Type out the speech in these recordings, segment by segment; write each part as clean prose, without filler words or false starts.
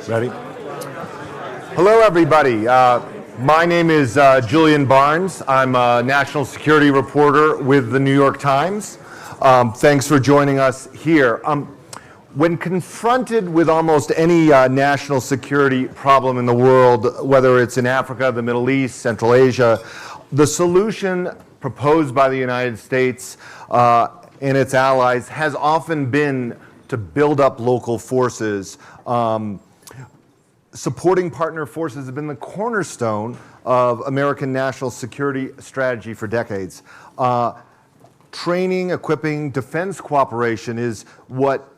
Ready? Hello, everybody. My name is Julian Barnes. I'm a national security reporter with the New York Times. Thanks for joining us here. When confronted with almost any national security problem in the world, whether it's in Africa, the Middle East, Central Asia, the solution proposed by the United States and its allies has often been to build up local forces. Supporting partner forces has been the cornerstone of American national security strategy for decades. Training, equipping, defense cooperation is what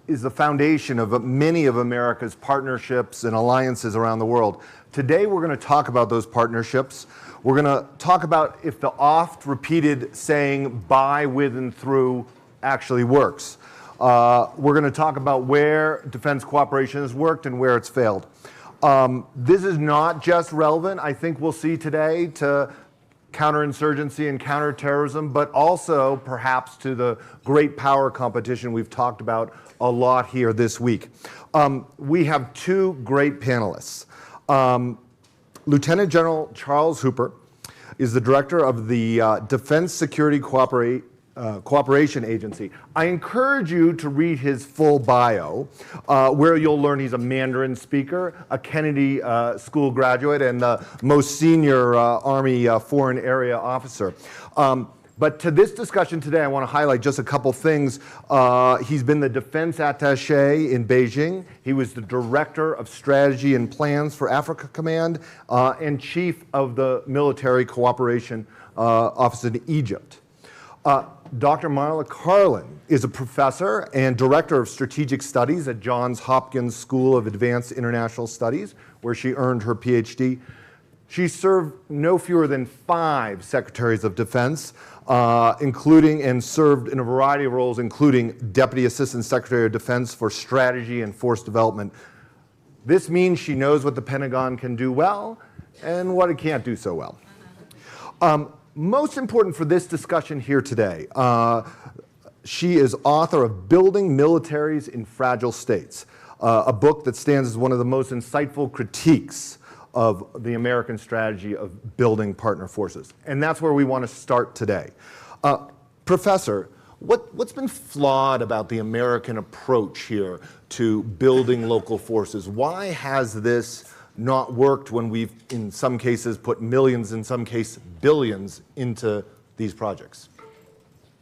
is the foundation of many of America's partnerships and alliances around the world. Today we're going to talk about those partnerships. We're going to talk about if the oft-repeated saying by, with, and through actually works. We're going to talk about where defense cooperation has worked and where it's failed. This is not just relevant, I think we'll see today, to counterinsurgency and counterterrorism, but also perhaps to the great power competition we've talked about a lot here this week. We have two great panelists. Lieutenant General Charles Hooper is the director of the Defense Security Cooperation Agency. I encourage you to read his full bio, where you'll learn he's a Mandarin speaker, a Kennedy School graduate, and the most senior Army Foreign Area officer. But to this discussion today, I want to highlight just a couple things. He's been the defense attaché in Beijing. He was the director of strategy and plans for Africa Command and chief of the military cooperation office in Egypt. Dr. Marla Carlin is a professor and director of strategic studies at Johns Hopkins School of Advanced International Studies, where she earned her PhD. She served no fewer than 5 secretaries of defense, including and served in a variety of roles, including Deputy Assistant Secretary of Defense for Strategy and Force Development. This means she knows what the Pentagon can do well and what it can't do so well. Most important for this discussion here today, she is author of Building Militaries in Fragile States, a book that stands as one of the most insightful critiques of the American strategy of building partner forces. And that's where we want to start today. Professor, what's been flawed about the American approach here to building local forces? Why has this not worked when we've, in some cases, put millions, in some cases, billions into these projects?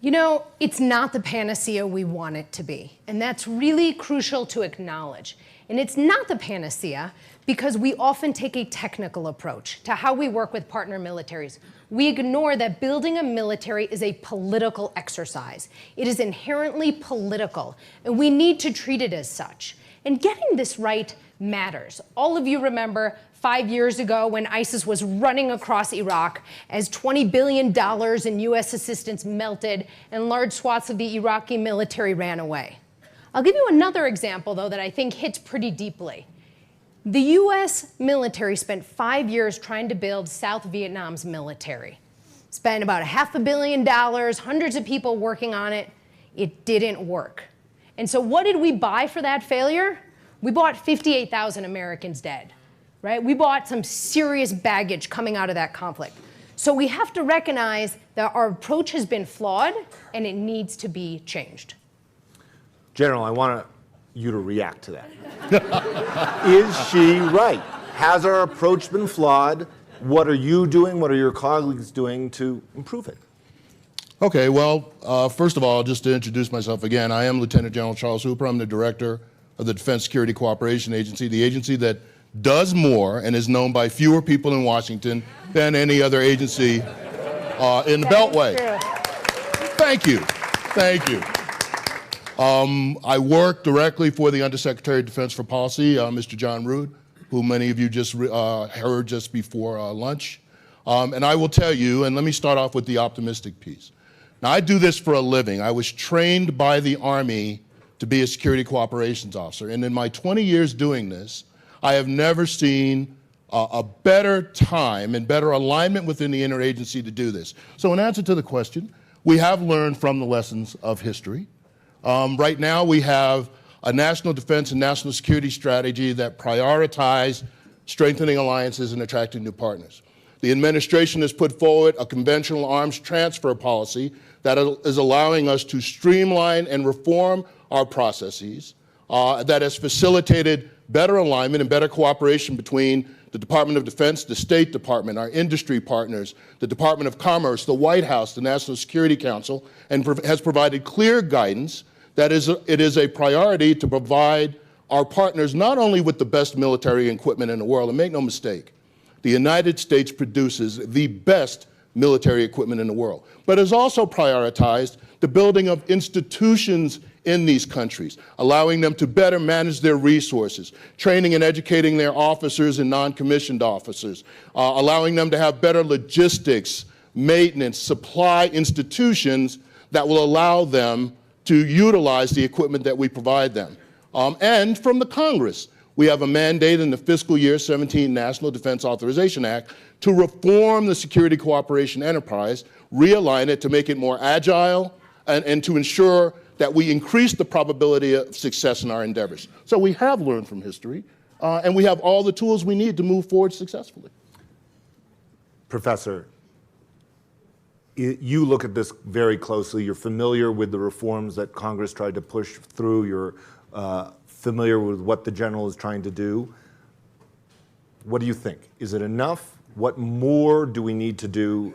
You know, it's not the panacea we want it to be. And that's really crucial to acknowledge. And it's not the panacea because we often take a technical approach to how we work with partner militaries. We ignore that building a military is a political exercise. It is inherently political, and we need to treat it as such. And getting this right matters. All of you remember 5 years ago when ISIS was running across Iraq as $20 billion in US assistance melted and large swaths of the Iraqi military ran away. I'll give you another example, though, that I think hits pretty deeply. The US military spent 5 years trying to build South Vietnam's military. Spent about $500 million, hundreds of people working on it. It didn't work. And so what did we buy for that failure? We bought 58,000 Americans dead, right? We bought some serious baggage coming out of that conflict. So we have to recognize that our approach has been flawed and it needs to be changed. General, I want you to react to that. Is she right? Has our approach been flawed? What are you doing? What are your colleagues doing to improve it? Okay, well, first of all, just to introduce myself again, I am Lieutenant General Charles Hooper. I'm the director of the Defense Security Cooperation Agency, the agency that does more and is known by fewer people in Washington than any other agency in the Beltway. Thank you. Thank you. I work directly for the Undersecretary of Defense for Policy, Mr. John Rood, who many of you just heard just before lunch. And I will tell you, and let me start off with the optimistic piece. Now, I do this for a living. I was trained by the Army to be a security cooperations officer. And in my 20 years doing this, I have never seen a better time and better alignment within the interagency to do this. So in answer to the question, we have learned from the lessons of history. Right now, we have a national defense and national security strategy that prioritize strengthening alliances and attracting new partners. The administration has put forward a conventional arms transfer policy that is allowing us to streamline and reform our processes, that has facilitated better alignment and better cooperation between the Department of Defense, the State Department, our industry partners, the Department of Commerce, the White House, the National Security Council, and has provided clear guidance that it is a priority to provide our partners not only with the best military equipment in the world, and make no mistake, the United States produces the best military equipment in the world, but has also prioritized the building of institutions in these countries, allowing them to better manage their resources, training and educating their officers and non-commissioned officers, allowing them to have better logistics, maintenance, supply institutions that will allow them to utilize the equipment that we provide them. And from the Congress, we have a mandate in the fiscal year 17 National Defense Authorization Act to reform the security cooperation enterprise, realign it to make it more agile, and to ensure that we increase the probability of success in our endeavors. So we have learned from history, and we have all the tools we need to move forward successfully. Professor, you look at this very closely. You're familiar with the reforms that Congress tried to push through. You're familiar with what the general is trying to do. What do you think? Is it enough? What more do we need to do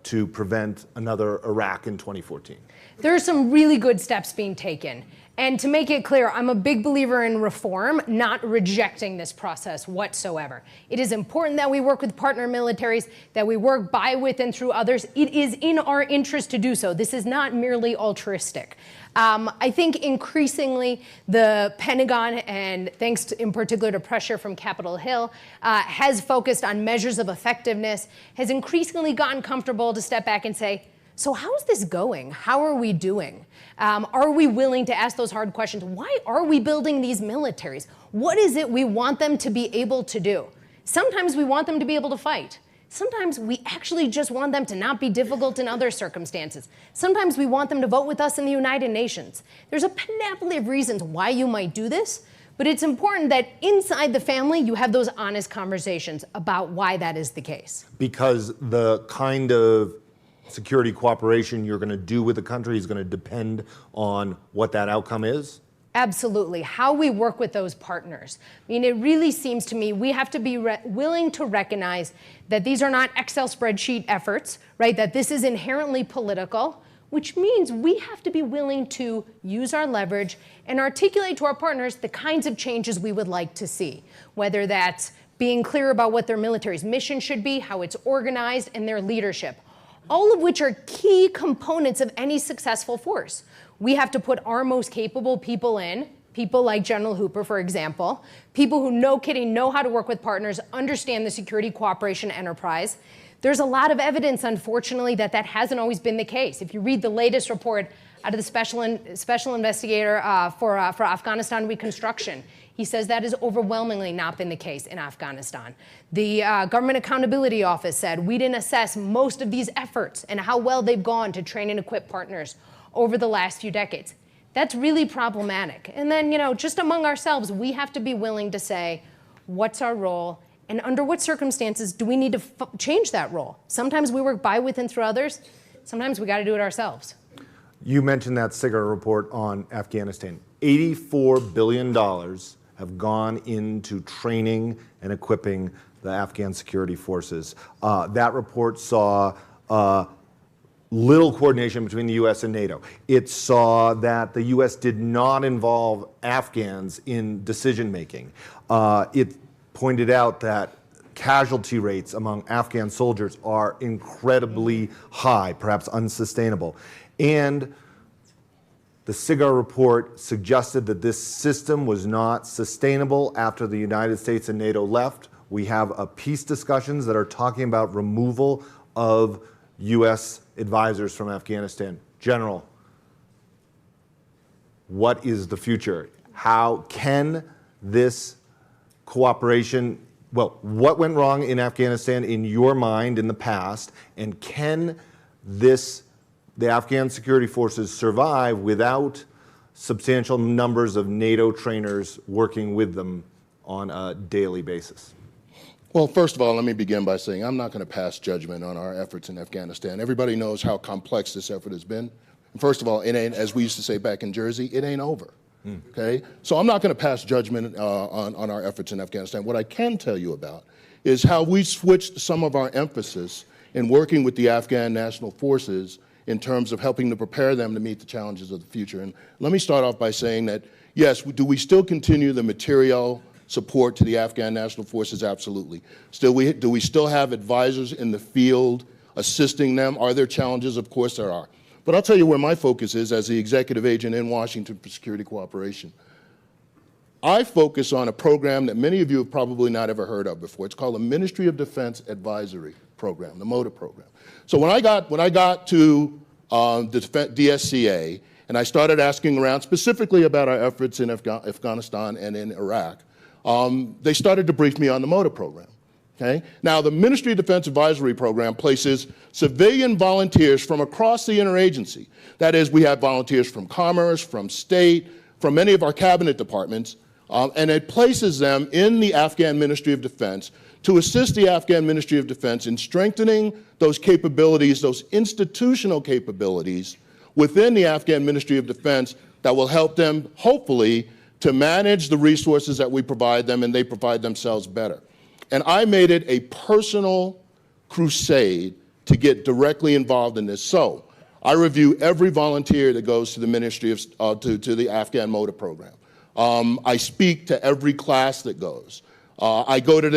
to prevent another Iraq in 2014? There are some really good steps being taken. And to make it clear, I'm a big believer in reform, not rejecting this process whatsoever. It is important that we work with partner militaries, that we work by, with, and through others. It is in our interest to do so. This is not merely altruistic. I think increasingly the Pentagon, and thanks to, in particular to pressure from Capitol Hill, has focused on measures of effectiveness, has increasingly gotten comfortable to step back and say, so how is this going? How are we doing? Are we willing to ask those hard questions? Why are we building these militaries? What is it we want them to be able to do? Sometimes we want them to be able to fight. Sometimes we actually just want them to not be difficult in other circumstances. Sometimes we want them to vote with us in the United Nations. There's a panoply of reasons why you might do this, but it's important that inside the family you have those honest conversations about why that is the case. Because the kind of security cooperation you're going to do with the country is going to depend on what that outcome is? Absolutely. How we work with those partners. I mean, it really seems to me we have to be willing to recognize that these are not Excel spreadsheet efforts, right? That this is inherently political, which means we have to be willing to use our leverage and articulate to our partners the kinds of changes we would like to see, whether that's being clear about what their military's mission should be, how it's organized, and their leadership. All of which are key components of any successful force. We have to put our most capable people in, people like General Hooper, for example, people who, no kidding, know how to work with partners, understand the security cooperation enterprise. There's a lot of evidence, unfortunately, that that hasn't always been the case. If you read the latest report out of the special investigator for Afghanistan reconstruction, he says that has overwhelmingly not been the case in Afghanistan. The Government Accountability Office said we didn't assess most of these efforts and how well they've gone to train and equip partners over the last few decades. That's really problematic. And then, just among ourselves, we have to be willing to say, what's our role? And under what circumstances do we need to change that role? Sometimes we work by, with, and through others. Sometimes we got to do it ourselves. You mentioned that SIGAR report on Afghanistan. $84 billion have gone into training and equipping the Afghan security forces. That report saw little coordination between the U.S. and NATO. It saw that the U.S. did not involve Afghans in decision-making. It pointed out that casualty rates among Afghan soldiers are incredibly high, perhaps unsustainable. And the SIGAR report suggested that this system was not sustainable after the United States and NATO left. We have peace discussions that are talking about removal of U.S. advisors from Afghanistan. General, what is the future? How can this cooperation, what went wrong in Afghanistan in your mind in the past, and can the Afghan security forces survive without substantial numbers of NATO trainers working with them on a daily basis? Well, first of all, let me begin by saying I'm not going to pass judgment on our efforts in Afghanistan. Everybody knows how complex this effort has been. And first of all, it ain't, as we used to say back in Jersey, it ain't over. Okay? So I'm not going to pass judgment on our efforts in Afghanistan. What I can tell you about is how we switched some of our emphasis in working with the Afghan National Forces in terms of helping to prepare them to meet the challenges of the future. And let me start off by saying that, yes, do we still continue the material support to the Afghan National Forces? Absolutely. Do we still have advisors in the field assisting them? Are there challenges? Of course there are. But I'll tell you where my focus is as the executive agent in Washington for security cooperation. I focus on a program that many of you have probably not ever heard of before. It's called the Ministry of Defense Advisory Program, the MODA program. So when I got to the DSCA and I started asking around specifically about our efforts in Afghanistan and in Iraq, they started to brief me on the MODA program. Okay? Now, the Ministry of Defense Advisory Program places civilian volunteers from across the interagency. That is, we have volunteers from Commerce, from State, from many of our cabinet departments, and it places them in the Afghan Ministry of Defense to assist the Afghan Ministry of Defense in strengthening those capabilities, those institutional capabilities within the Afghan Ministry of Defense that will help them, hopefully, to manage the resources that we provide them and they provide themselves better. And I made it a personal crusade to get directly involved in this. So I review every volunteer that goes to the Ministry of, to the Afghan MODA program. I speak to every class that goes. I go to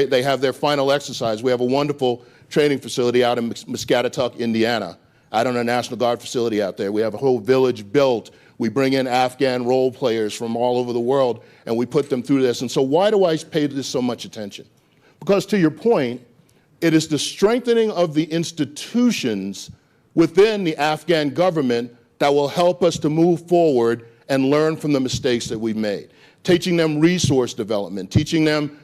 they have their final exercise. We have a wonderful training facility out in Muscatatuck, Indiana, out on a National Guard facility out there. We have a whole village built. We bring in Afghan role players from all over the world, and we put them through this. And so why do I pay this so much attention? Because to your point, it is the strengthening of the institutions within the Afghan government that will help us to move forward and learn from the mistakes that we've made. Teaching them resource development, teaching them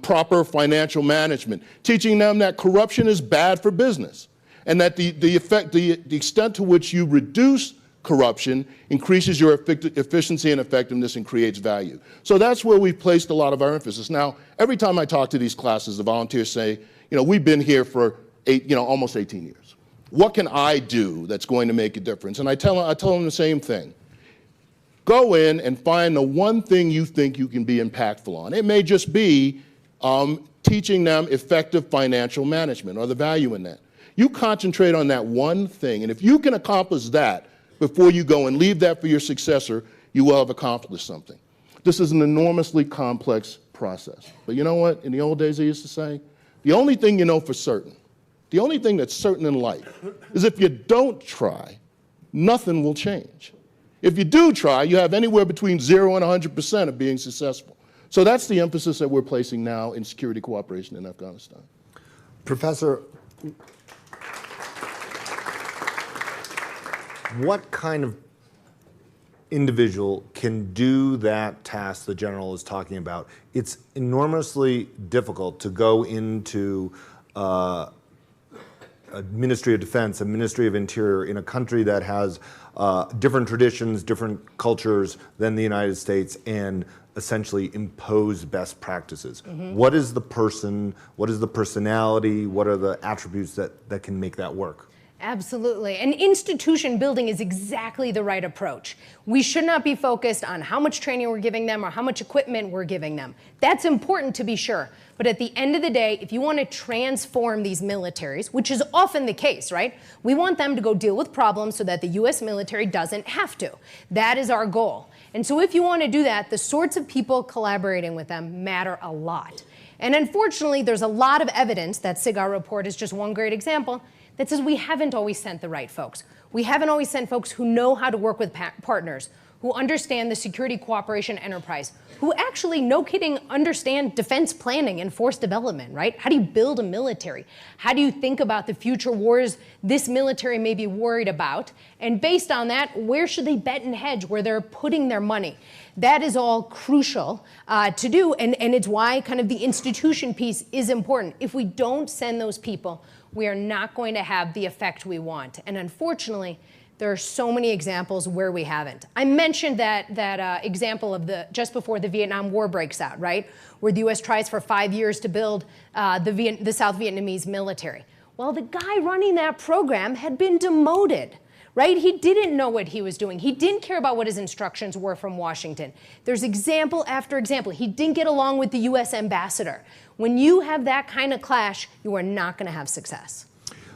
proper financial management, teaching them that corruption is bad for business, and that the extent to which you reduce corruption increases your efficiency and effectiveness and creates value. So that's where we've placed a lot of our emphasis. Now, every time I talk to these classes, the volunteers say, we've been here for almost 18 years. What can I do that's going to make a difference? And I tell them the same thing. Go in and find the one thing you think you can be impactful on. It may just be teaching them effective financial management or the value in that. You concentrate on that one thing, and if you can accomplish that before you go and leave that for your successor, you will have accomplished something. This is an enormously complex process. But you know what? In the old days, I used to say, the only thing you know for certain, the only thing that's certain in life is if you don't try, nothing will change. If you do try, you have anywhere between 0 and 100% of being successful. So that's the emphasis that we're placing now in security cooperation in Afghanistan. Professor, what kind of individual can do that task the general is talking about? It's enormously difficult to go into a Ministry of Defense, a Ministry of Interior in a country that has different traditions, different cultures than the United States, and essentially impose best practices. Mm-hmm. What is the person, what is the personality, what are the attributes that can make that work? Absolutely. And institution building is exactly the right approach. We should not be focused on how much training we're giving them or how much equipment we're giving them. That's important to be sure. But at the end of the day, if you want to transform these militaries, which is often the case, right? We want them to go deal with problems so that the US military doesn't have to. That is our goal. And so if you want to do that, the sorts of people collaborating with them matter a lot. And unfortunately, there's a lot of evidence, that SIGAR report is just one great example, that says we haven't always sent the right folks. We haven't always sent folks who know how to work with partners, who understand the security cooperation enterprise, who actually, no kidding, understand defense planning and force development, right? How do you build a military? How do you think about the future wars this military may be worried about? And based on that, where should they bet and hedge where they're putting their money? That is all crucial to do, and it's why kind of the institution piece is important. If we don't send those people, we are not going to have the effect we want. And unfortunately, there are so many examples where we haven't. I mentioned that example of just before the Vietnam War breaks out, right? Where the US tries for 5 years to build the South Vietnamese military. Well, the guy running that program had been demoted, right? He didn't know what he was doing. He didn't care about what his instructions were from Washington. There's example after example. He didn't get along with the US ambassador. When you have that kind of clash, you are not going to have success.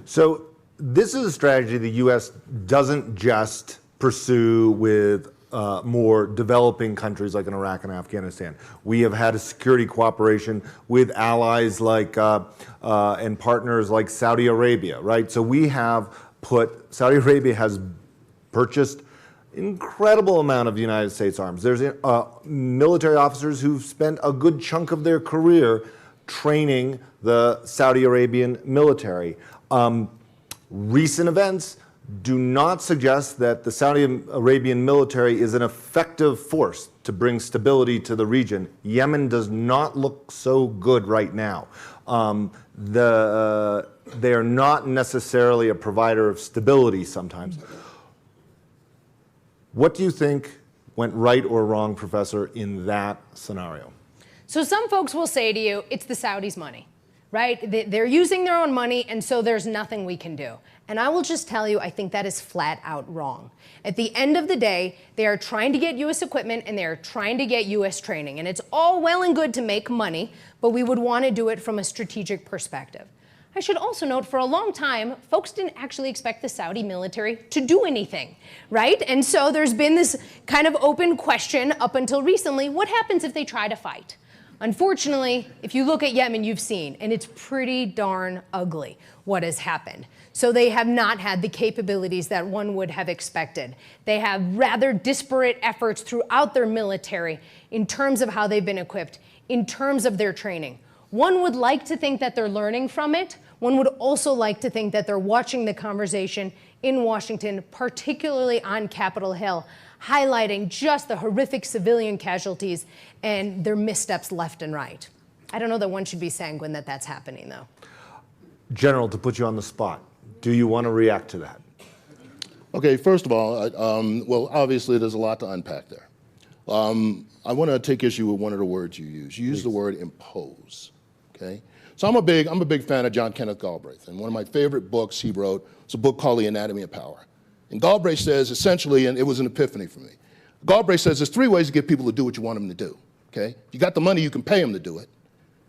So this is a strategy the U.S. doesn't just pursue with more developing countries like in Iraq and Afghanistan. We have had a security cooperation with allies like and partners like Saudi Arabia, right? So we have Saudi Arabia has purchased incredible amount of United States arms. There's military officers who've spent a good chunk of their career training the Saudi Arabian military. Recent events do not suggest that the Saudi Arabian military is an effective force to bring stability to the region. Yemen does not look so good right now. They are not necessarily a provider of stability sometimes. What do you think went right or wrong, Professor, in that scenario? So some folks will say to you, it's the Saudis' money, right? They're using their own money, and so there's nothing we can do. And I will just tell you, I think that is flat out wrong. At the end of the day, they are trying to get U.S. equipment and they are trying to get U.S. training. And it's all well and good to make money, but we would want to do it from a strategic perspective. I should also note, for a long time, folks didn't actually expect the Saudi military to do anything, right? And so there's been this kind of open question up until recently, what happens if they try to fight? Unfortunately, if you look at Yemen, you've seen, and it's pretty darn ugly what has happened. So they have not had the capabilities that one would have expected. They have rather disparate efforts throughout their military in terms of how they've been equipped, in terms of their training. One would like to think that they're learning from it. One would also like to think that they're watching the conversation in Washington, particularly on Capitol Hill, highlighting just the horrific civilian casualties and their missteps left and right. I don't know that one should be sanguine that that's happening, though. General, to put you on the spot, do you want to react to that? Okay, first of all, well, obviously there's a lot to unpack there. I want to take issue with one of the words you use. You use the word impose, okay? So I'm a big fan of John Kenneth Galbraith, and one of my favorite books he wrote was a book called The Anatomy of Power. And Galbraith says essentially, and it was an epiphany for me, Galbraith says there's 3 ways to get people to do what you want them to do, okay? If you got the money, you can pay them to do it.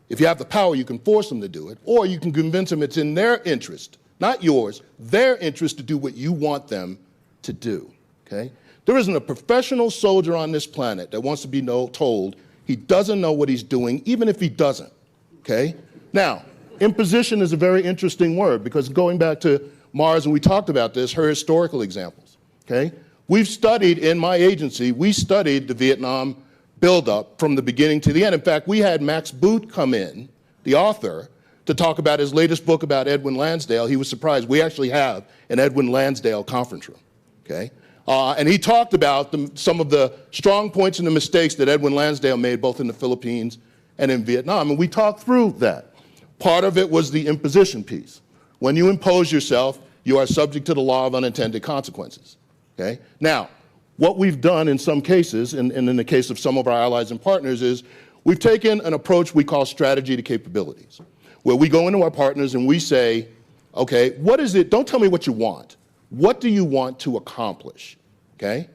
If you have the power, you can force them to do it, or you can convince them it's in their interest, not yours, their interest to do what you want them to do, okay? There isn't a professional soldier on this planet that wants to be told he doesn't know what he's doing, even if he doesn't, okay? Now, imposition is a very interesting word because going back to Mars, and we talked about this, her historical examples, okay? We've studied, in my agency, we studied the Vietnam buildup from the beginning to the end. In fact, we had Max Boot come in, the author, to talk about his latest book about Edwin Lansdale. He was surprised. We actually have an Edwin Lansdale conference room, okay? And he talked about some of the strong points and the mistakes that Edwin Lansdale made both in the Philippines and in Vietnam, and we talked through that. Part of it was the imposition piece. When you impose yourself, you are subject to the law of unintended consequences, okay? Now, what we've done in some cases, and in the case of some of our allies and partners, is we've taken an approach we call strategy to capabilities, where we go into our partners and we say, okay, what is it, don't tell me what you want. What do you want to accomplish, okay?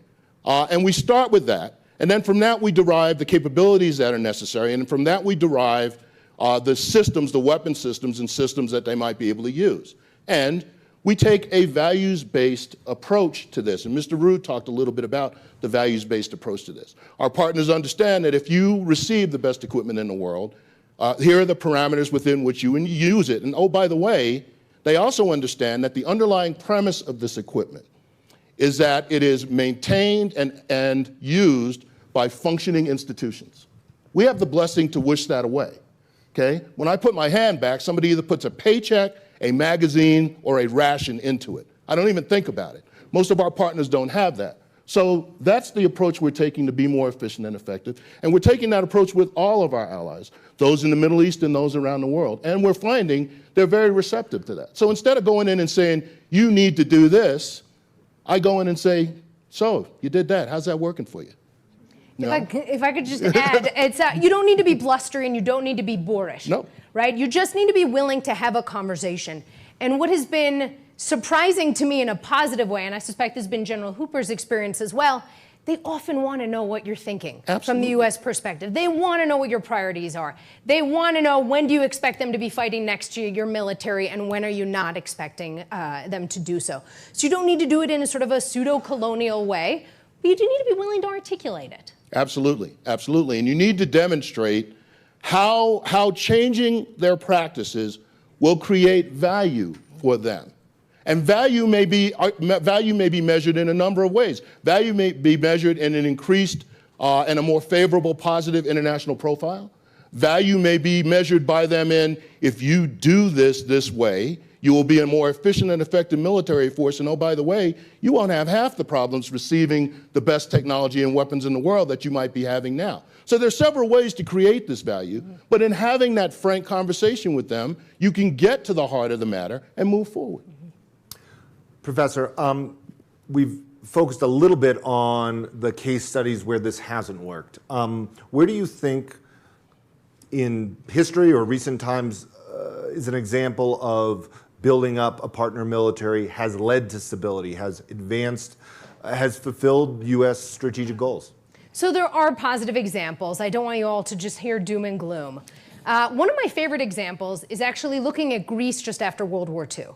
And we start with that, and then from that we derive the capabilities that are necessary, and from that we derive the systems, the weapon systems and systems that they might be able to use. And we take a values-based approach to this, and Mr. Rood talked a little bit about the values-based approach to this. Our partners understand that if you receive the best equipment in the world, here are the parameters within which you use it. And oh, by the way, they also understand that the underlying premise of this equipment is that it is maintained and used by functioning institutions. We have the blessing to wish that away, okay? When I put my hand back, somebody either puts a paycheck, a magazine, or a ration into it. I don't even think about it. Most of our partners don't have that. So that's the approach we're taking to be more efficient and effective. And we're taking that approach with all of our allies, those in the Middle East and those around the world. And we're finding they're very receptive to that. So instead of going in and saying, you need to do this, I go in and say, so, you did that. How's that working for you? No. If I could just add, it's you don't need to be blustery and you don't need to be boorish. No. Right? You just need to be willing to have a conversation. And what has been surprising to me in a positive way, and I suspect this has been General Hooper's experience as well, they often want to know what you're thinking. Absolutely. From the U.S. perspective. They want to know what your priorities are. They want to know, when do you expect them to be fighting next to your military, and when are you not expecting them to do so. So you don't need to do it in a sort of a pseudo-colonial way, but you do need to be willing to articulate it. Absolutely, absolutely. And you need to demonstrate how changing their practices will create value for them. And value may be measured in a number of ways. Value may be measured in an increased and a more favorable, positive international profile. Value may be measured by them in, if you do this way, you will be a more efficient and effective military force, and oh, by the way, you won't have half the problems receiving the best technology and weapons in the world that you might be having now. So there's several ways to create this value, but in having that frank conversation with them, you can get to the heart of the matter and move forward. Professor, we've focused a little bit on the case studies where this hasn't worked. Where do you think in history or recent times is an example of building up a partner military has led to stability, has advanced, has fulfilled U.S. strategic goals? So there are positive examples. I don't want you all to just hear doom and gloom. One of my favorite examples is actually looking at Greece just after World War II.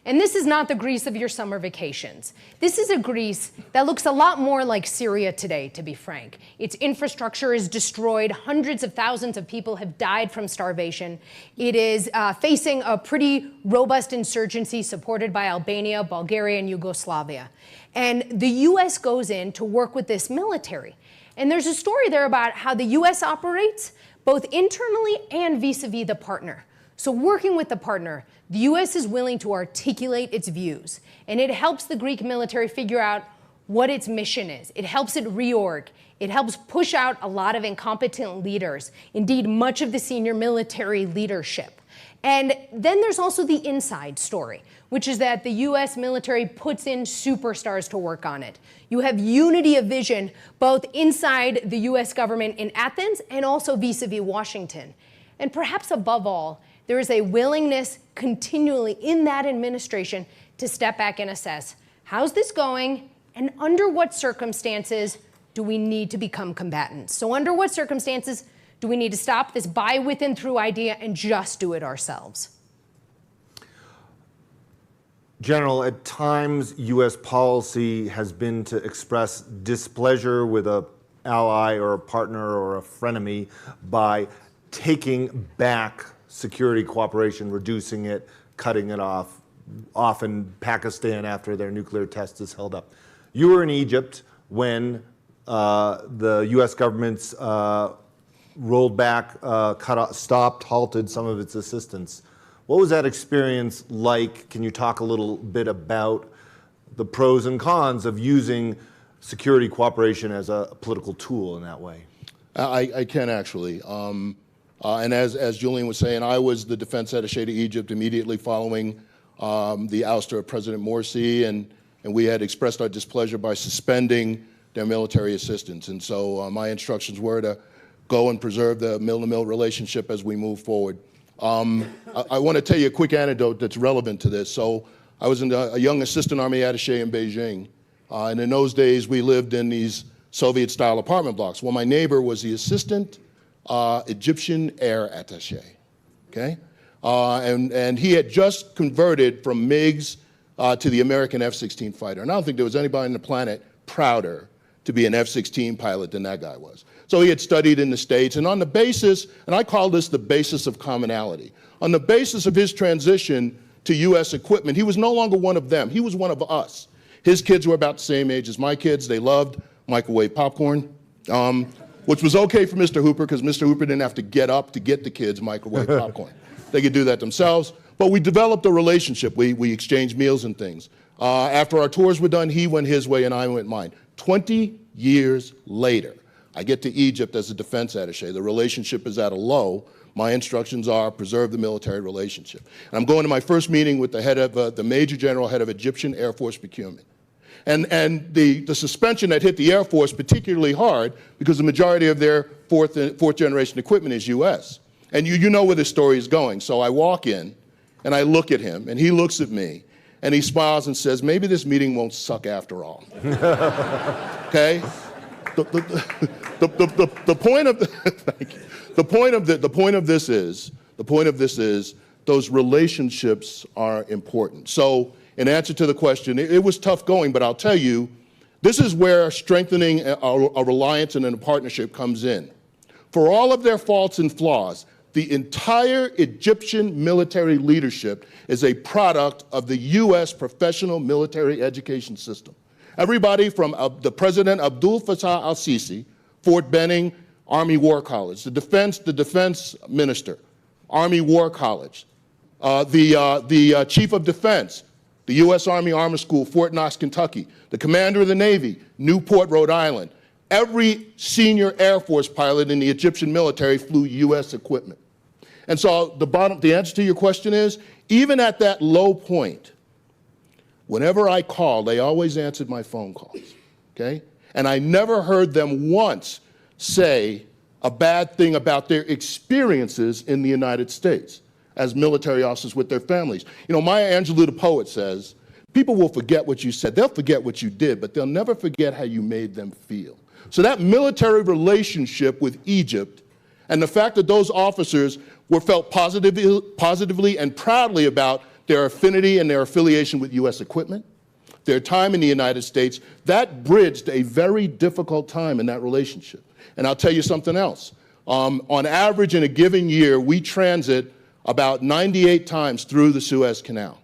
And this is not the Greece of your summer vacations. This is a Greece that looks a lot more like Syria today, to be frank. Its infrastructure is destroyed. Hundreds of thousands of people have died from starvation. It is facing a pretty robust insurgency supported by Albania, Bulgaria, and Yugoslavia. And the U.S. goes in to work with this military. And there's a story there about how the U.S. operates both internally and vis-a-vis the partner. So working with the partner, the U.S. is willing to articulate its views, and it helps the Greek military figure out what its mission is. It helps it reorg. It helps push out a lot of incompetent leaders, indeed much of the senior military leadership. And then there's also the inside story, which is that the U.S. military puts in superstars to work on it. You have unity of vision both inside the U.S. government in Athens and also vis-a-vis Washington. And perhaps above all, there is a willingness continually in that administration to step back and assess, how's this going, and under what circumstances do we need to become combatants? So under what circumstances do we need to stop this by, with, and through idea and just do it ourselves? General, at times U.S. policy has been to express displeasure with an ally or a partner or a frenemy by taking back security cooperation, reducing it, cutting it off, often Pakistan after their nuclear test is held up. You were in Egypt when the U.S. government's rolled back, stopped, halted some of its assistance. What was that experience like? Can you talk a little bit about the pros and cons of using security cooperation as a political tool in that way? I can actually. And as Julian was saying, I was the defense attaché to Egypt immediately following the ouster of President Morsi, and we had expressed our displeasure by suspending their military assistance. And so my instructions were to go and preserve the mill-to-mill relationship as we move forward. I want to tell you a quick anecdote that's relevant to this. So I was a young assistant army attaché in Beijing, and in those days we lived in these Soviet-style apartment blocks. Well, my neighbor was the assistant Egyptian air attaché, okay? And he had just converted from MiGs to the American F-16 fighter. And I don't think there was anybody on the planet prouder to be an F-16 pilot than that guy was. So he had studied in the States, and on the basis, and I call this the basis of commonality, on the basis of his transition to U.S. equipment, he was no longer one of them, he was one of us. His kids were about the same age as my kids. They loved microwave popcorn, which was okay for Mr. Hooper, because Mr. Hooper didn't have to get up to get the kids microwave popcorn. They could do that themselves. But we developed a relationship. We exchanged meals and things. After our tours were done, he went his way and I went mine. 20 years later, I get to Egypt as a defense attaché. The relationship is at a low. My instructions are preserve the military relationship. And I'm going to my first meeting with the head of the Major General head of Egyptian Air Force procurement. And the suspension that hit the Air Force particularly hard because the majority of their fourth generation equipment is US. And you know where this story is going. So I walk in and I look at him and he looks at me and he smiles and says, maybe this meeting won't suck after all. Okay? The point of thank you. The point of this is those relationships are important. So in answer to the question, it was tough going, but I'll tell you, this is where strengthening a reliance and a partnership comes in. For all of their faults and flaws, the entire Egyptian military leadership is a product of the US professional military education system. Everybody from the President Abdul Fattah al-Sisi, Fort Benning, Army War College, the defense minister, Army War College, the Chief of Defense, the U.S. Army Armor School, Fort Knox, Kentucky, the Commander of the Navy, Newport, Rhode Island. Every senior Air Force pilot in the Egyptian military flew U.S. equipment. And so the answer to your question is, even at that low point, whenever I called, they always answered my phone calls, okay? And I never heard them once say a bad thing about their experiences in the United States as military officers with their families. You know, Maya Angelou, the poet, says, people will forget what you said. They'll forget what you did, but they'll never forget how you made them feel. So that military relationship with Egypt and the fact that those officers were felt positively and proudly about their affinity and their affiliation with U.S. equipment, their time in the United States, that bridged a very difficult time in that relationship. And I'll tell you something else. On average, in a given year, we transit about 98 times through the Suez Canal,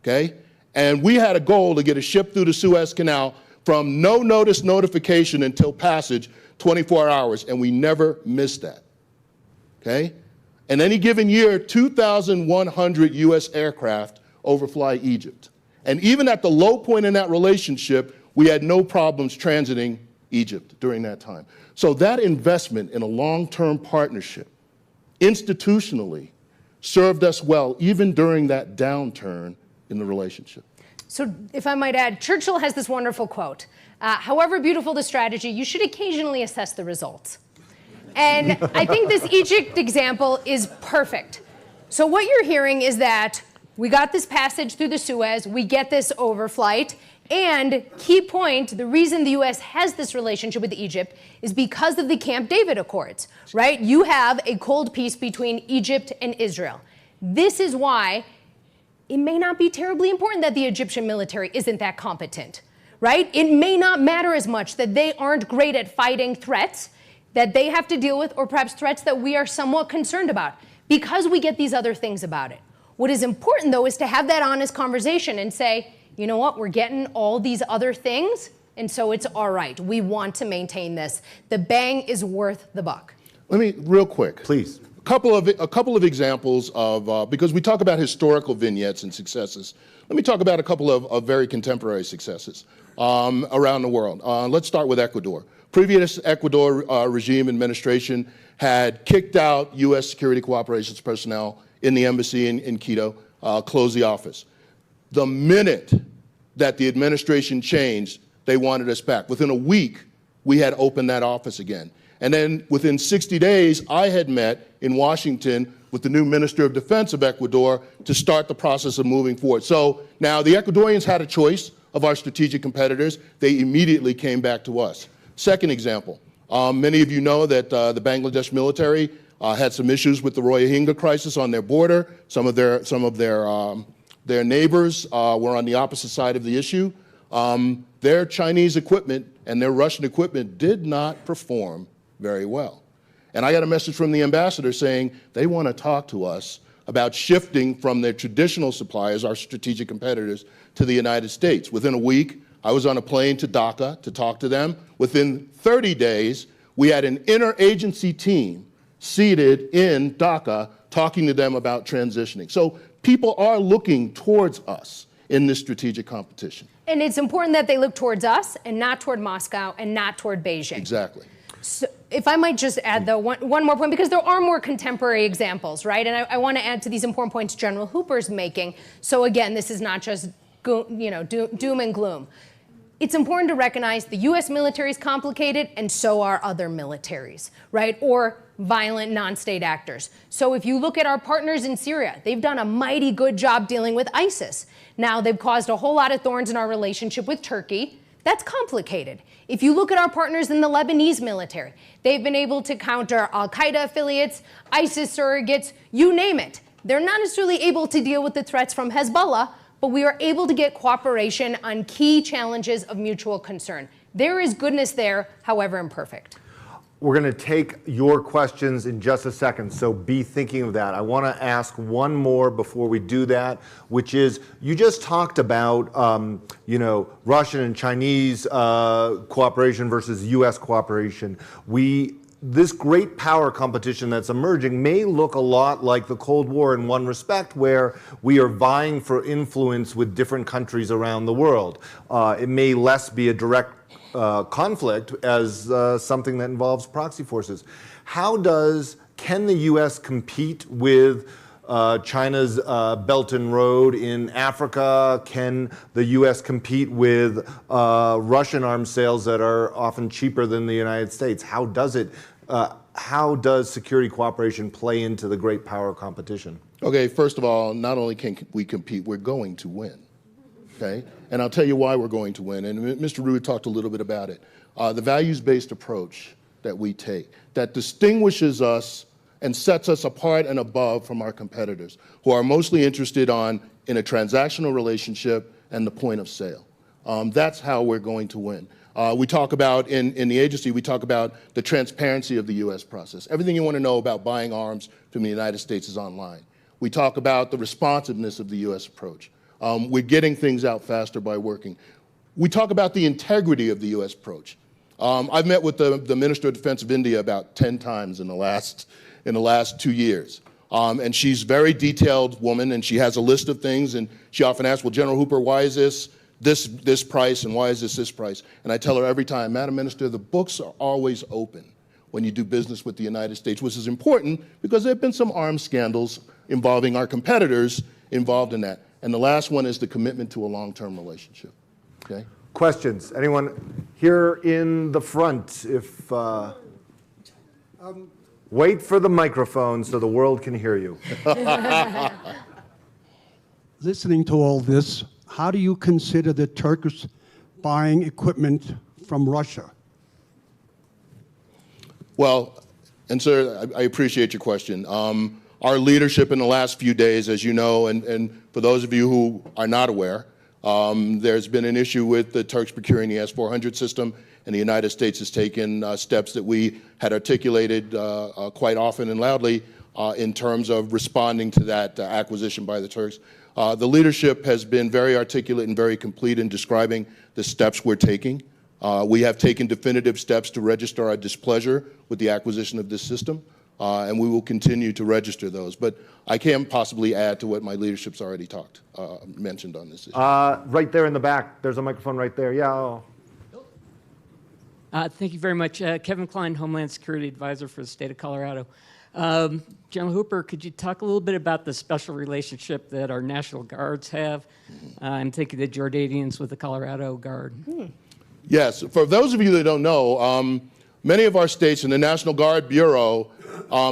okay? And we had a goal to get a ship through the Suez Canal from no notice notification until passage, 24 hours, and we never missed that, okay? In any given year, 2,100 US aircraft overfly Egypt. And even at the low point in that relationship, we had no problems transiting Egypt during that time. So that investment in a long-term partnership, institutionally, served us well even during that downturn in the relationship. So if I might add, Churchill has this wonderful quote, however beautiful the strategy, you should occasionally assess the results. And I think this Egypt example is perfect. So what you're hearing is that we got this passage through the Suez, we get this overflight, and key point, the reason the US has this relationship with Egypt is because of the Camp David Accords, right? You have a cold peace between Egypt and Israel. This is why it may not be terribly important that the Egyptian military isn't that competent, right? It may not matter as much that they aren't great at fighting threats that they have to deal with, or perhaps threats that we are somewhat concerned about, because we get these other things about it. What is important, though, is to have that honest conversation and say, you know what, we're getting all these other things, and so it's all right. We want to maintain this. The bang is worth the buck. Let me, real quick. Please. A couple of examples of, because we talk about historical vignettes and successes, let me talk about a couple of very contemporary successes around the world. Let's start with Ecuador. Previous Ecuador regime administration had kicked out U.S. security cooperations personnel in the embassy in Quito, closed the office. The minute that the administration changed, they wanted us back. Within a week, we had opened that office again. And then within 60 days, I had met in Washington with the new Minister of Defense of Ecuador to start the process of moving forward. So now the Ecuadorians had a choice of our strategic competitors. They immediately came back to us. Second example, many of you know that the Bangladesh military had some issues with the Rohingya crisis on their border. Some of their neighbors were on the opposite side of the issue. Their Chinese equipment and their Russian equipment did not perform very well. And I got a message from the ambassador saying they want to talk to us about shifting from their traditional suppliers, our strategic competitors, to the United States. Within a week, I was on a plane to Dhaka to talk to them. Within 30 days, we had an interagency team seated in Dhaka talking to them about transitioning. So people are looking towards us in this strategic competition. And it's important that they look towards us and not toward Moscow and not toward Beijing. Exactly. So if I might just add, though, one more point, because there are more contemporary examples, right? And I want to add to these important points General Hooper's making. So again, this is not just doom and gloom. it's important to recognize the US military is complicated, and so are other militaries, right? Or violent non-state actors. So if you look at our partners in Syria, they've done a mighty good job dealing with ISIS. Now, they've caused a whole lot of thorns in our relationship with Turkey. That's complicated. If you look at our partners in the Lebanese military, they've been able to counter al-Qaeda affiliates, ISIS surrogates, you name it. They're not necessarily able to deal with the threats from Hezbollah, but we are able to get cooperation on key challenges of mutual concern. There is goodness there, however imperfect. We're going to take your questions in just a second, so be thinking of that. I want to ask one more before we do that, which is, you just talked about, Russian and Chinese cooperation versus U.S. cooperation. This great power competition that's emerging may look a lot like the Cold War in one respect, where we are vying for influence with different countries around the world. It may less be a direct conflict as something that involves proxy forces. Can the U.S. compete with China's Belt and Road in Africa? Can the U.S. compete with Russian arms sales that are often cheaper than the United States? How does security cooperation play into the great power competition? Okay, first of all, not only can we compete, we're going to win. Okay, and I'll tell you why we're going to win. And Mr. Ruud talked a little bit about it. The values-based approach that we take, that distinguishes us and sets us apart and above from our competitors, who are mostly interested in a transactional relationship and the point of sale. That's how we're going to win. We talk about, in the agency, we talk about the transparency of the U.S. process. Everything you want to know about buying arms from the United States is online. We talk about the responsiveness of the U.S. approach. We're getting things out faster by working. We talk about the integrity of the U.S. approach. I've met with the Minister of Defense of India about 10 times in the last 2 years. And she's a very detailed woman, and she has a list of things, and she often asks, well, General Hooper, why is this price, and why is this price? And I tell her every time, Madam Minister, the books are always open when you do business with the United States, which is important because there have been some arms scandals involving our competitors involved in that. And the last one is the commitment to a long-term relationship. Okay? Questions? Anyone here in the front? Wait for the microphone so the world can hear you. Listening to all this, how do you consider the Turks buying equipment from Russia? Well, and sir, I appreciate your question. Our leadership in the last few days, as you know, and for those of you who are not aware, there's been an issue with the Turks procuring the S-400 system, and the United States has taken steps that we had articulated quite often and loudly in terms of responding to that acquisition by the Turks. The leadership has been very articulate and very complete in describing the steps we're taking. We have taken definitive steps to register our displeasure with the acquisition of this system. And we will continue to register those. But I can't possibly add to what my leadership's already mentioned on this issue. Right there in the back. There's a microphone right there. Yeah. Thank you very much. Kevin Klein, Homeland Security Advisor for the state of Colorado. General Hooper, could you talk a little bit about the special relationship that our National Guards have? I'm thinking the Jordanians with the Colorado Guard. Yes. For those of you that don't know, many of our states in the National Guard Bureau,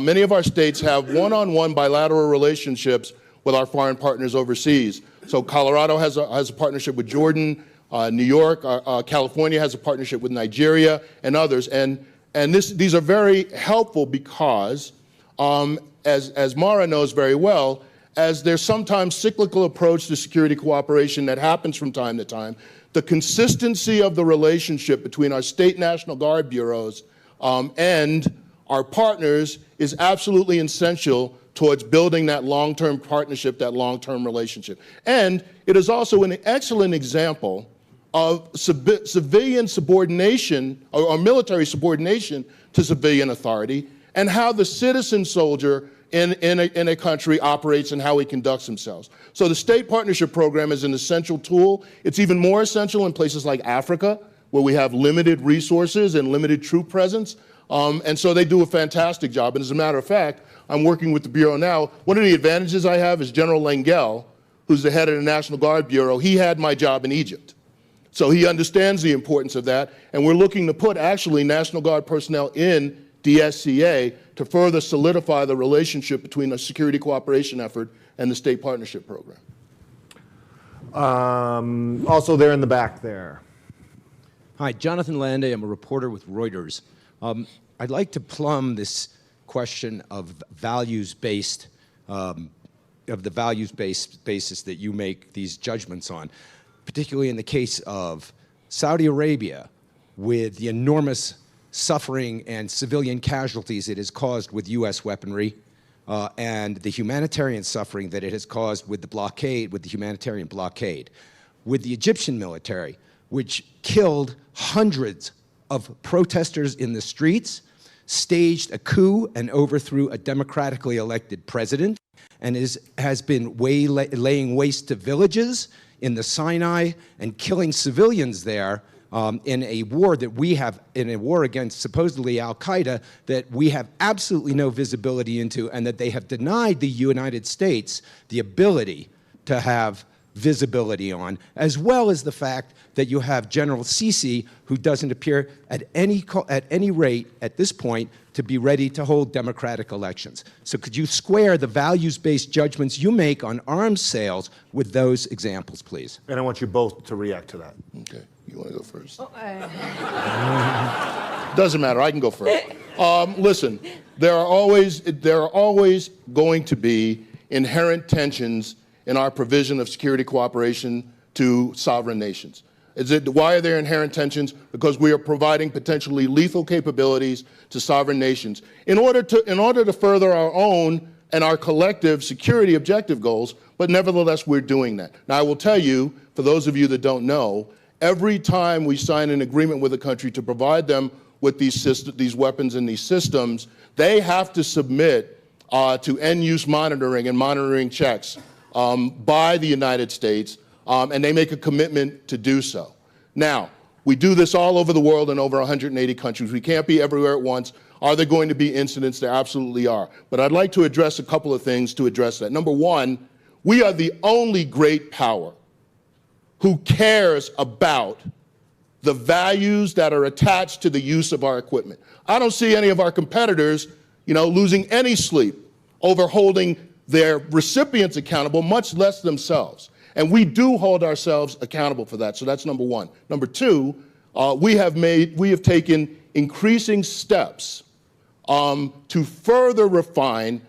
many of our states have one-on-one bilateral relationships with our foreign partners overseas. So Colorado has a partnership with Jordan, New York, California has a partnership with Nigeria and others. And these are very helpful because, as Mara knows very well, as there's sometimes cyclical approach to security cooperation that happens from time to time, the consistency of the relationship between our state National Guard bureaus and our partners is absolutely essential towards building that long-term partnership, that long-term relationship. And it is also an excellent example of civilian subordination or military subordination to civilian authority, and how the citizen soldier in a country operates and how he conducts himself. So the state partnership program is an essential tool. It's even more essential in places like Africa, where we have limited resources and limited troop presence. And so they do a fantastic job. And as a matter of fact, I'm working with the Bureau now. One of the advantages I have is General Langell, who's the head of the National Guard Bureau. He had my job in Egypt. So he understands the importance of that, and we're looking to put actually National Guard personnel in DSCA to further solidify the relationship between the security cooperation effort and the state partnership program. Also there in the back there. Hi, Jonathan Landay. I'm a reporter with Reuters. I'd like to plumb this question of values-based, basis that you make these judgments on, particularly in the case of Saudi Arabia, with the enormous suffering and civilian casualties it has caused with U.S. weaponry, and the humanitarian suffering that it has caused with the blockade, with the humanitarian blockade, with the Egyptian military, which killed hundreds of protesters in the streets, staged a coup and overthrew a democratically elected president, and has been laying waste to villages in the Sinai and killing civilians there in a war that we have, in a war against supposedly Al-Qaeda, that we have absolutely no visibility into, and that they have denied the United States the ability to have visibility on, as well as the fact that you have General Sisi, who doesn't appear at any rate at this point to be ready to hold democratic elections. So could you square the values-based judgments you make on arms sales with those examples, please? And I want you both to react to that. Okay, you want to go first? Doesn't matter, I can go first. Listen, there are always going to be inherent tensions in our provision of security cooperation to sovereign nations. Why are there inherent tensions? Because we are providing potentially lethal capabilities to sovereign nations in order to further our own and our collective security objective goals, but nevertheless we're doing that. Now I will tell you, for those of you that don't know, every time we sign an agreement with a country to provide them with these weapons and these systems, they have to submit to end-use monitoring and monitoring checks by the United States, and they make a commitment to do so. Now, we do this all over the world in over 180 countries. We can't be everywhere at once. Are there going to be incidents? There absolutely are. But I'd like to address a couple of things to address that. Number one, we are the only great power who cares about the values that are attached to the use of our equipment. I don't see any of our competitors, losing any sleep over holding their recipients accountable, much less themselves. And we do hold ourselves accountable for that. So that's number one. Number two, we have taken increasing steps to further refine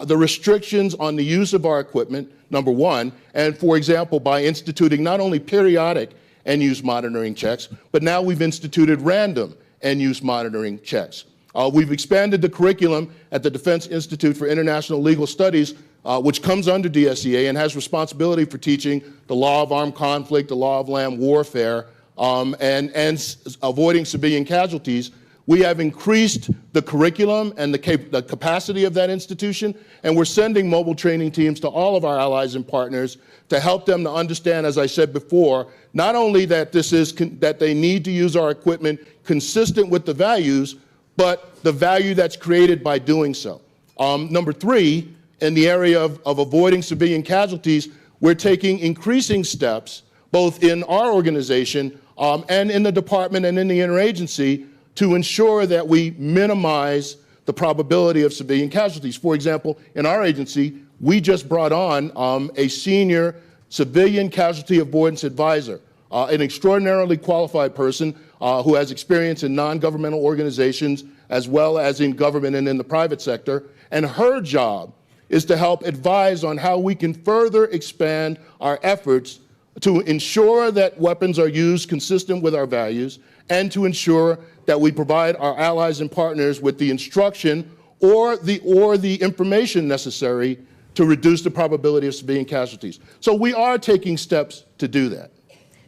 the restrictions on the use of our equipment, number one, and for example, by instituting not only periodic end-use monitoring checks, but now we've instituted random end-use monitoring checks. We've expanded the curriculum at the Defense Institute for International Legal Studies, which comes under DSCA and has responsibility for teaching the law of armed conflict, the law of land warfare, and avoiding civilian casualties. We have increased the curriculum and the capacity of that institution, and we're sending mobile training teams to all of our allies and partners to help them to understand, as I said before, not only that that they need to use our equipment consistent with the values, but the value that's created by doing so. Number three, in the area of avoiding civilian casualties, we're taking increasing steps, both in our organization and in the department and in the interagency, to ensure that we minimize the probability of civilian casualties. For example, in our agency, we just brought on a senior civilian casualty avoidance advisor, an extraordinarily qualified person who has experience in non-governmental organizations as well as in government and in the private sector. And her job is to help advise on how we can further expand our efforts to ensure that weapons are used consistent with our values and to ensure that we provide our allies and partners with the instruction or the information necessary to reduce the probability of civilian casualties. So we are taking steps to do that.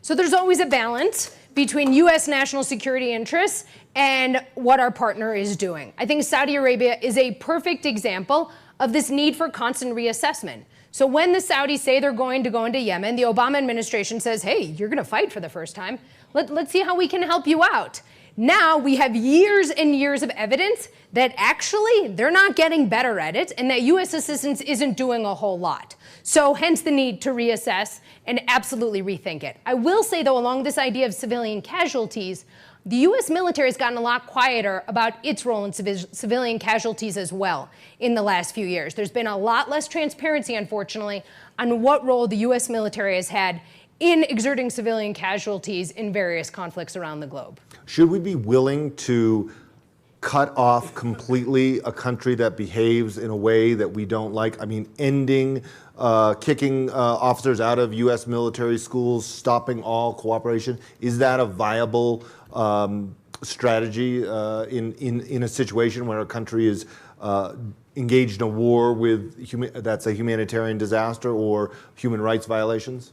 So there's always a balance between U.S. national security interests and what our partner is doing. I think Saudi Arabia is a perfect example of this need for constant reassessment. So when the Saudis say they're going to go into Yemen, the Obama administration says, hey, you're going to fight for the first time. Let's see how we can help you out. Now we have years and years of evidence that actually they're not getting better at it and that U.S. assistance isn't doing a whole lot. So hence the need to reassess and absolutely rethink it. I will say, though, along this idea of civilian casualties, the U.S. military has gotten a lot quieter about its role in civilian casualties as well in the last few years. There's been a lot less transparency, unfortunately, on what role the U.S. military has had in exerting civilian casualties in various conflicts around the globe. Should we be willing to cut off completely a country that behaves in a way that we don't like? I mean, ending, kicking officers out of U.S. military schools, stopping all cooperation. Is that a viable strategy in a situation where a country is engaged in a war with that's a humanitarian disaster or human rights violations?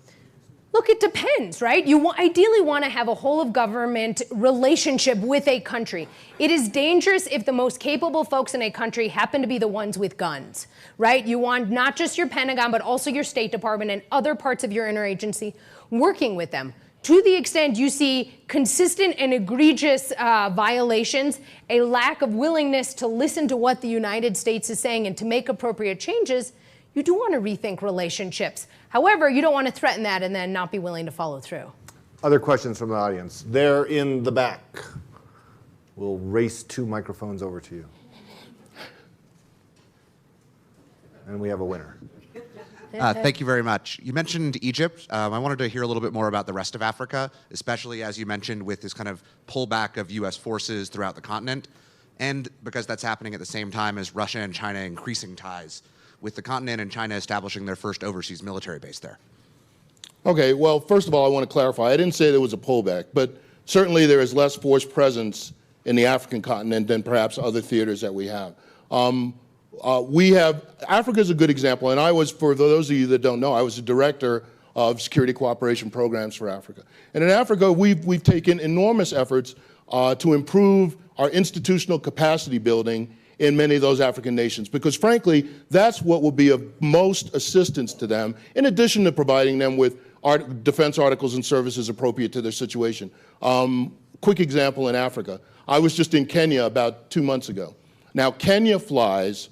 Look, it depends, right? You ideally want to have a whole of government relationship with a country. It is dangerous if the most capable folks in a country happen to be the ones with guns, right? You want not just your Pentagon, but also your State Department and other parts of your interagency working with them. To the extent you see consistent and egregious violations, a lack of willingness to listen to what the United States is saying and to make appropriate changes, you do want to rethink relationships. However, you don't want to threaten that and then not be willing to follow through. Other questions from the audience? There in the back. We'll race 2 microphones over to you. And we have a winner. Thank you very much. You mentioned Egypt. I wanted to hear a little bit more about the rest of Africa, especially as you mentioned with this kind of pullback of U.S. forces throughout the continent, and because that's happening at the same time as Russia and China increasing ties with the continent and China establishing their first overseas military base there. Okay, well, first of all, I want to clarify. I didn't say there was a pullback, but certainly there is less force presence in the African continent than perhaps other theaters that we have. Africa is a good example, and I was, for those of you that don't know, I was the director of security cooperation programs for Africa. And in Africa, we've taken enormous efforts to improve our institutional capacity building in many of those African nations, because frankly, that's what will be of most assistance to them, in addition to providing them with defense articles and services appropriate to their situation. Quick example in Africa. I was just in Kenya about 2 months ago. Now, Kenya flies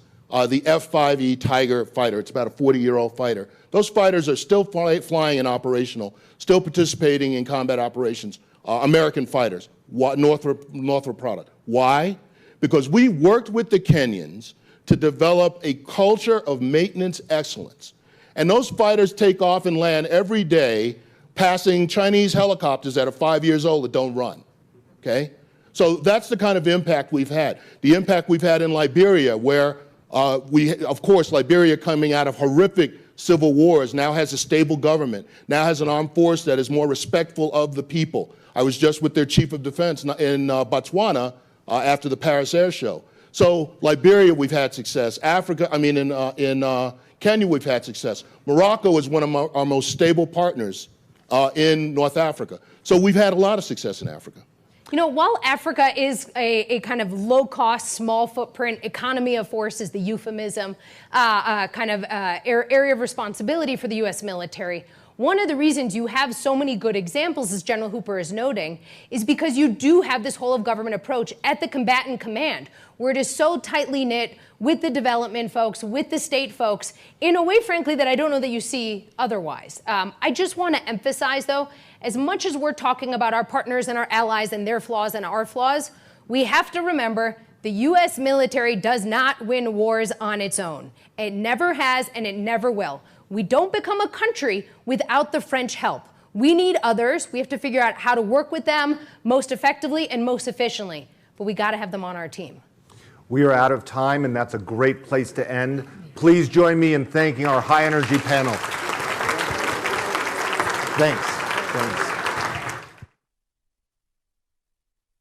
the F-5E Tiger fighter. It's about a 40-year-old fighter. Those fighters are still flying and operational, still participating in combat operations. American fighters, Northrop product. Why? Because we worked with the Kenyans to develop a culture of maintenance excellence. And those fighters take off and land every day passing Chinese helicopters that are 5 years old that don't run, okay? So that's the kind of impact we've had. The impact we've had in Liberia, where of course, Liberia coming out of horrific civil wars now has a stable government, now has an armed force that is more respectful of the people. I was just with their chief of defense in Botswana after the Paris Air Show. So Liberia, we've had success. In Kenya, we've had success. Morocco is one of our most stable partners in North Africa. So we've had a lot of success in Africa. You know, while Africa is a kind of low-cost, small footprint economy of force is the euphemism, area of responsibility for the U.S. military, one of the reasons you have so many good examples, as General Hooper is noting, is because you do have this whole-of-government approach at the combatant command, where it is so tightly knit with the development folks, with the state folks, in a way, frankly, that I don't know that you see otherwise. I just want to emphasize, though, as much as we're talking about our partners and our allies and their flaws and our flaws, we have to remember the U.S. military does not win wars on its own. It never has, and it never will. We don't become a country without the French help. We need others. We have to figure out how to work with them most effectively and most efficiently. But we got to have them on our team. We are out of time, and that's a great place to end. Please join me in thanking our high-energy panel. Thanks.